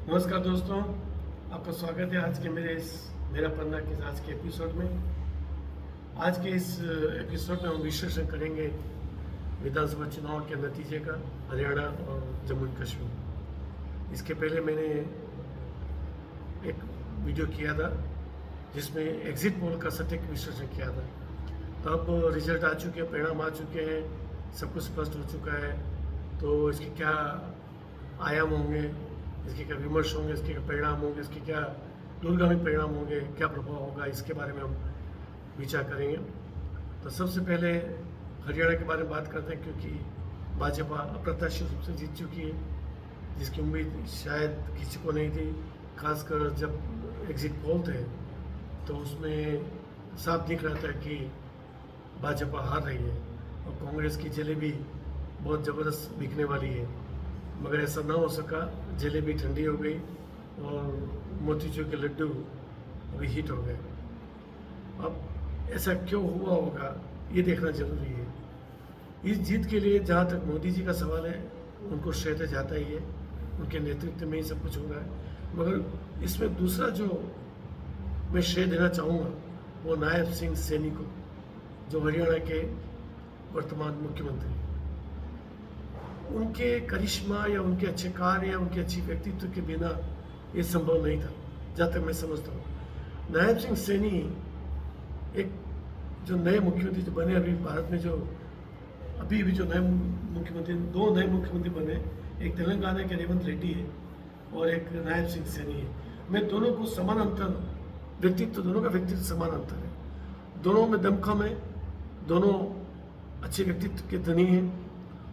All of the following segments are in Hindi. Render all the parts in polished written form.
नमस्कार दोस्तों, आपका स्वागत है आज के मेरा पन्ना के आज के एपिसोड में। आज के इस एपिसोड में हम विश्लेषण करेंगे विधानसभा चुनाव के नतीजे का, हरियाणा और जम्मू एंड कश्मीर। इसके पहले मैंने एक वीडियो किया था जिसमें एग्जिट पोल का सटीक विश्लेषण किया था। तो अब रिजल्ट आ चुके हैं, परिणाम आ चुके हैं, सब कुछ स्पष्ट हो चुका है। तो इसके क्या आयाम होंगे, इसके क्या विमर्श होंगे, इसके क्या परिणाम होंगे, इसके क्या दूरगामी परिणाम होंगे, क्या प्रभाव होगा, इसके बारे में हम विचार करेंगे। तो सबसे पहले हरियाणा के बारे में बात करते हैं, क्योंकि भाजपा अप्रत्याशित रूप से जीत चुकी है, जिसकी उम्मीद शायद किसी को नहीं थी। खासकर जब एग्जिट पोल थे तो उसमें साफ दिख रहा था कि भाजपा हार रही है और कांग्रेस की जलेबी बहुत ज़बरदस्त बिकने वाली है, मगर ऐसा ना हो सका। जलेबी ठंडी हो गई और मोतीचूर के लड्डू अभी हीट हो गए। अब ऐसा क्यों हुआ होगा, ये देखना जरूरी है। इस जीत के लिए जहाँ तक मोदी जी का सवाल है, उनको श्रेय तो जाता ही है, उनके नेतृत्व में ही सब कुछ हो रहा है। मगर इसमें दूसरा जो मैं श्रेय देना चाहूँगा वो नायब सिंह सैनी को, जो हरियाणा के वर्तमान मुख्यमंत्री हैं। उनके करिश्मा या उनके अच्छे कार्य या उनके अच्छी व्यक्तित्व के बिना ये संभव नहीं था, जहाँ तक मैं समझता हूँ। नायब सिंह सैनी एक जो नए मुख्यमंत्री जो बने अभी भारत में, जो अभी भी जो नए मुख्यमंत्री, दो नए मुख्यमंत्री बने, एक तेलंगाना के रेवंत रेड्डी है और एक नायब सिंह सैनी है। मैं दोनों को समान अंतर, व्यक्तित्व, दोनों का व्यक्तित्व समान अंतर है। दोनों में दमखम है, दोनों अच्छे व्यक्तित्व के धनी हैं,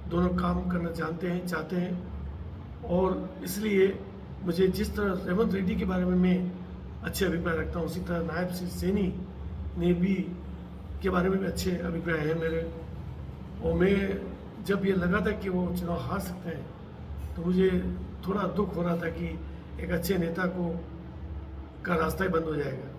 दोनों काम करना जानते हैं, चाहते हैं। और इसलिए मुझे जिस तरह रेवंत रेड्डी के बारे में मैं अच्छे अभिप्राय रखता हूँ, उसी तरह नायब सिंह सैनी ने भी के बारे में भी अच्छे अभिप्राय हैं मेरे। और मैं जब ये लगा था कि वो चुनाव हार सकते हैं तो मुझे थोड़ा दुख हो रहा था कि एक अच्छे नेता का रास्ता ही बंद हो जाएगा।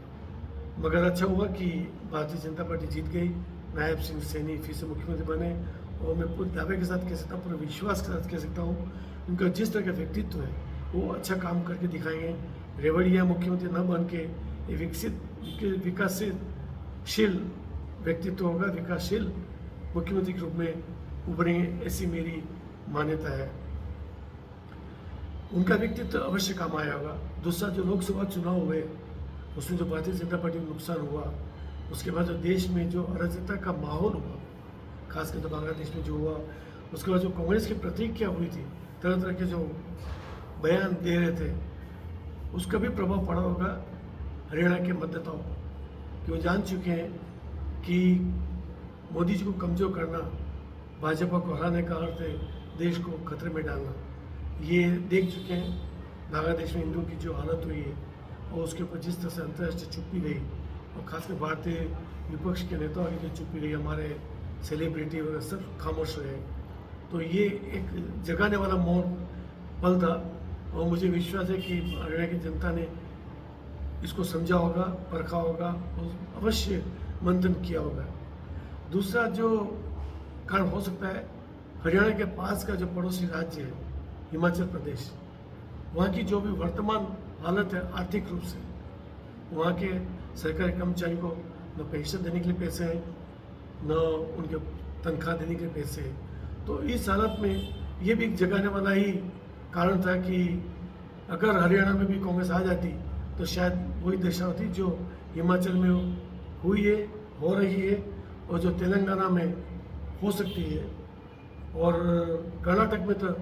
मगर अच्छा हुआ कि भारतीय जनता पार्टी जीत गई, नायब सिंह सैनी फिर से मुख्यमंत्री बने। और मैं पूरे दावे के साथ कह सकता हूँ, पूरे विश्वास के साथ कह सकता हूँ, उनका जिस तरह का व्यक्तित्व है वो अच्छा काम करके दिखाएंगे। रेवड़िया मुख्यमंत्री न बन के ये विकासशील व्यक्तित्व होगा, विकासशील मुख्यमंत्री के रूप में उभरेंगे, ऐसी मेरी मान्यता है। उनका व्यक्तित्व अवश्य काम आया होगा। दूसरा, जो लोकसभा चुनाव हुए उसमें जो भारतीय जनता पार्टी को नुकसान हुआ, उसके बाद जो देश में जो अराजकता का माहौल हुआ, खासकर तो बांग्लादेश में जो हुआ, उसके बाद जो कांग्रेस की प्रतिक्रिया हुई थी, तरह तरह के जो बयान दे रहे थे, उसका भी प्रभाव पड़ा होगा हरियाणा के मतदाताओं को, कि वो जान चुके हैं कि मोदी जी को कमज़ोर करना, भाजपा को हराने का अर्थ है देश को खतरे में डालना। ये देख चुके हैं बांग्लादेश में हिंदुओं की जो हालत हुई है और उसके ऊपर जिस तरह से अंतर्राष्ट्रीय चुप्पी रही, और खासकर भारतीय विपक्ष के नेताओं की जो चुप्पी रही, हमारे सेलिब्रिटी वगैरह सब खामोश रहे। तो ये एक जगाने वाला पल था और मुझे विश्वास है कि हरियाणा की जनता ने इसको समझा होगा, परखा होगा और अवश्य मंथन किया होगा। दूसरा जो कारण हो सकता है, हरियाणा के पास का जो पड़ोसी राज्य है हिमाचल प्रदेश, वहाँ की जो भी वर्तमान हालत है आर्थिक रूप से, वहाँ के सरकारी कर्मचारी को न पेंशन देने के लिए पैसे हैं, न उनके तनख्वाह देने के लिए पैसे हैं। तो इस हालत में ये भी एक जगाने वाला ही कारण था कि अगर हरियाणा में भी कांग्रेस आ जाती तो शायद वही दशा होती जो हिमाचल में हुई है, हो रही है, और जो तेलंगाना में हो सकती है, और कर्नाटक में तो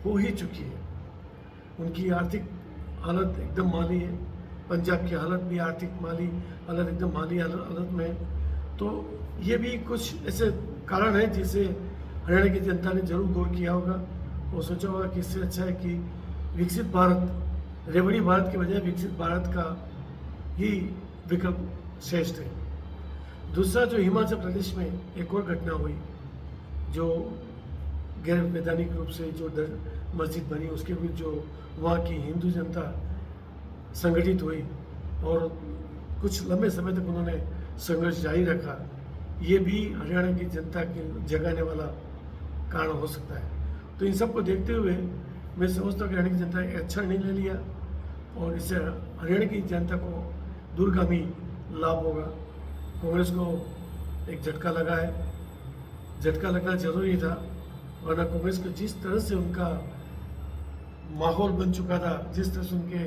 हो ही चुकी है। उनकी आर्थिक हालत एकदम माली है, पंजाब की हालत भी आर्थिक माली हालत एकदम माली हालत में है। तो ये भी कुछ ऐसे कारण हैं जिसे हरियाणा की जनता ने जरूर गौर किया होगा और सोचा होगा कि इससे अच्छा है कि विकसित भारत, रेवड़ी भारत के बजाय विकसित भारत का ही विकल्प श्रेष्ठ है। दूसरा, जो हिमाचल प्रदेश में एक और घटना हुई, जो गैर वैधानिक रूप से जो मस्जिद बनी, उसके भी जो वहाँ की हिंदू जनता संगठित हुई और कुछ लंबे समय तक उन्होंने संघर्ष जारी रखा, ये भी हरियाणा की जनता के जगाने वाला कारण हो सकता है। तो इन सब को देखते हुए मैं समझता हूँ कि हरियाणा की जनता ने अच्छा निर्णय ले लिया और इससे हरियाणा की जनता को दूरगामी लाभ होगा। कांग्रेस को एक झटका लगा है, झटका लगना जरूरी था, वरना कांग्रेस को जिस तरह से उनका माहौल बन चुका था, जिस तरह से उनके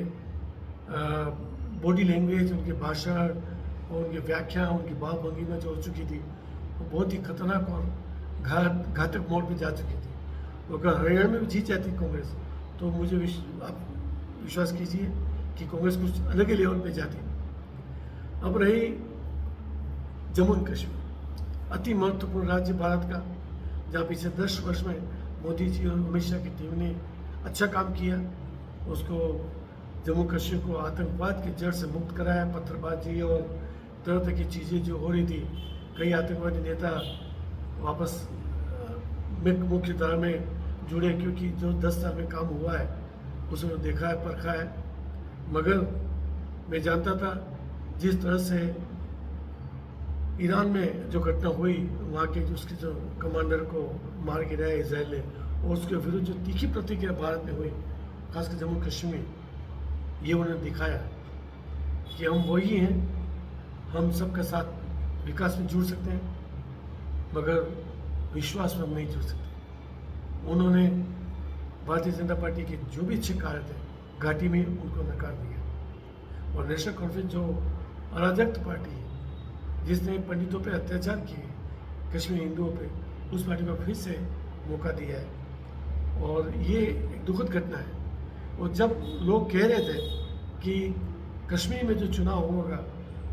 बॉडी लैंग्वेज, उनके भाषण और उनकी व्याख्या, उनकी भाव भंगिमा जो हो चुकी थी, वो बहुत ही खतरनाक और घातक मोड़ पे जा चुकी थी। तो अगर हरियाणा में भी जीत जाती कांग्रेस तो मुझे आप विश्वास कीजिए कि कांग्रेस कुछ अलग ही लेवल पे जाती। अब रही जम्मू एंड कश्मीर, अति महत्वपूर्ण राज्य भारत का, जहाँ पिछले 10 वर्ष में मोदी जी और अमित शाह की टीम ने अच्छा काम किया। उसको जम्मू कश्मीर को आतंकवाद की जड़ से मुक्त कराया। पत्थरबाजी और तरह तरह की चीज़ें जो हो रही थी, कई आतंकवादी नेता वापस मुख्य धारा में जुड़े, क्योंकि जो 10 साल में काम हुआ है उसमें देखा है, परखा है। मगर मैं जानता था जिस तरह से ईरान में जो घटना हुई, वहाँ के उसके जो कमांडर को मार गिराया इसराइल ने, और उसके विरुद्ध जो तीखी प्रतिक्रिया भारत में हुई, खासकर जम्मू कश्मीर में, ये उन्होंने दिखाया कि हम वही हैं, हम सबका साथ विकास में जुड़ सकते हैं, मगर विश्वास में हम नहीं जुड़ सकते। उन्होंने भारतीय जनता पार्टी के जो भी अच्छे कार्य थे घाटी में उनको नकार दिया। और नेशनल कॉन्फ्रेंस जो अराजक पार्टी है, जिसने पंडितों पे अत्याचार किए, कश्मीरी हिंदुओं पे, उस पार्टी को फिर से मौका दिया है। और ये एक दुखद घटना है। और जब लोग कह रहे थे कि कश्मीर में जो चुनाव होगा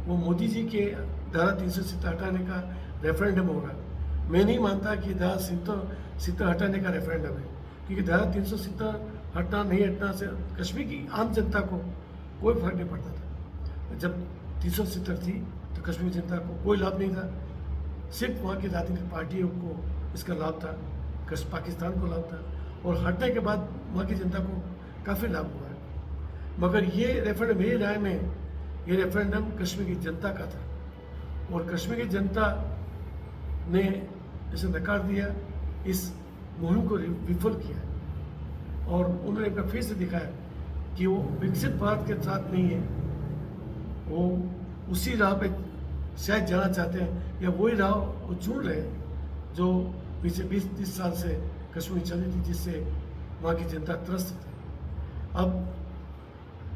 वो मोदी जी के धारा 370 हटाने का रेफरेंडम होगा, मैं नहीं मानता कि धारा 370 हटाने का रेफरेंडम है, क्योंकि धारा 370 हटना नहीं हटना से कश्मीर की आम जनता को कोई फर्क नहीं पड़ता था। जब 370 थी तो कश्मीर जनता को कोई लाभ नहीं था, सिर्फ वहाँ की राजनीतिक पार्टियों को इसका लाभ था, पाकिस्तान को लाभ था। और हटने के बाद वहाँ की जनता को काफ़ी लाभ हुआ है। मगर ये रेफरेंडम, मेरी राय में ये रेफरेंडम कश्मीर की जनता का था, और कश्मीर की जनता ने इसे नकार दिया, इस मुहिम को विफल किया, और उन्होंने एक बार फिर से दिखाया कि वो विकसित भारत के साथ नहीं है, वो उसी राह पे शायद जाना चाहते हैं, या वही राह वो चुन रहे हैं जो पिछले 20-30 साल से कश्मीर चल रही थी, जिससे वहाँ की जनता त्रस्त थी। अब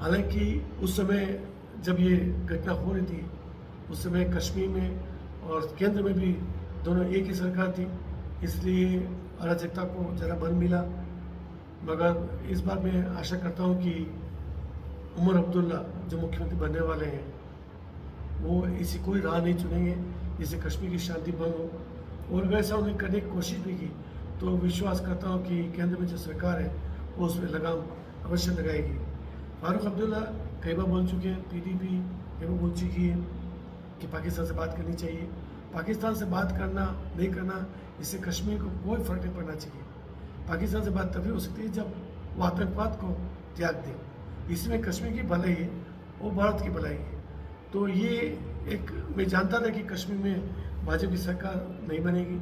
हालांकि उस समय जब ये घटना हो रही थी, उस समय कश्मीर में और केंद्र में भी दोनों एक ही सरकार थी, इसलिए अराजकता को ज़रा बल मिला। मगर इस बार मैं आशा करता हूँ कि उमर अब्दुल्ला जो मुख्यमंत्री बनने वाले हैं, वो ऐसी कोई राह नहीं चुनेंगे जिससे कश्मीर की शांति भंग हो। और वैसा उन्होंने करने की कोशिश भी की, तो विश्वास करता हूँ कि केंद्र में जो सरकार है वो उसमें लगाम अवश्य लगाएगी। फारूक अब्दुल्ला कई बार बोल चुके हैं, PDP कई बार बोल चुकी है कि पाकिस्तान से बात करनी चाहिए। पाकिस्तान से बात करना नहीं करना, इससे कश्मीर को कोई फर्क नहीं पड़ना चाहिए। पाकिस्तान से बात तभी हो सकती है जब वो आतंकवाद को त्याग दे। इसमें कश्मीर की भलाई है और भारत की भलाई है। तो ये एक, मैं जानता था कि कश्मीर में भाजपा की सरकार नहीं बनेगी,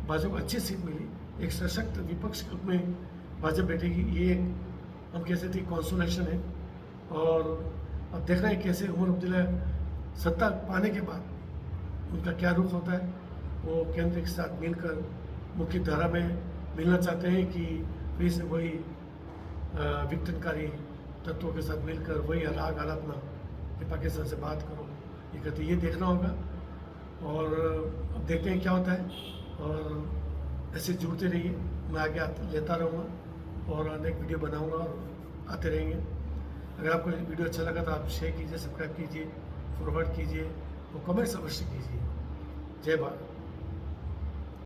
भाजपा को अच्छी सीट मिली, एक सशक्त विपक्ष के रूप में भाजपा बैठेगी, ये हम कह सकते कॉन्सोलेशन है। और अब देखना है कैसे उमर अब्दुल्ला सत्ता पाने के बाद उनका क्या रुख होता है। वो केंद्र के साथ मिलकर मुख्य धारा में मिलना चाहते हैं कि फिर से वही विघटनकारी तत्वों के साथ मिलकर वही राग आलापना कि पाकिस्तान से बात करो, ये कहते, ये देखना होगा। और अब देखते हैं क्या होता है, और ऐसे जुड़ते रहिए, मैं आगे लेता रहूँगा और अनेक वीडियो बनाऊँगा और आते रहेंगे। अगर आपको वीडियो अच्छा लगा तो आप शेयर कीजिए, सब्सक्राइब कीजिए, फॉरवर्ड कीजिए और कमेंट्स अवश्य कीजिए। जय भारत।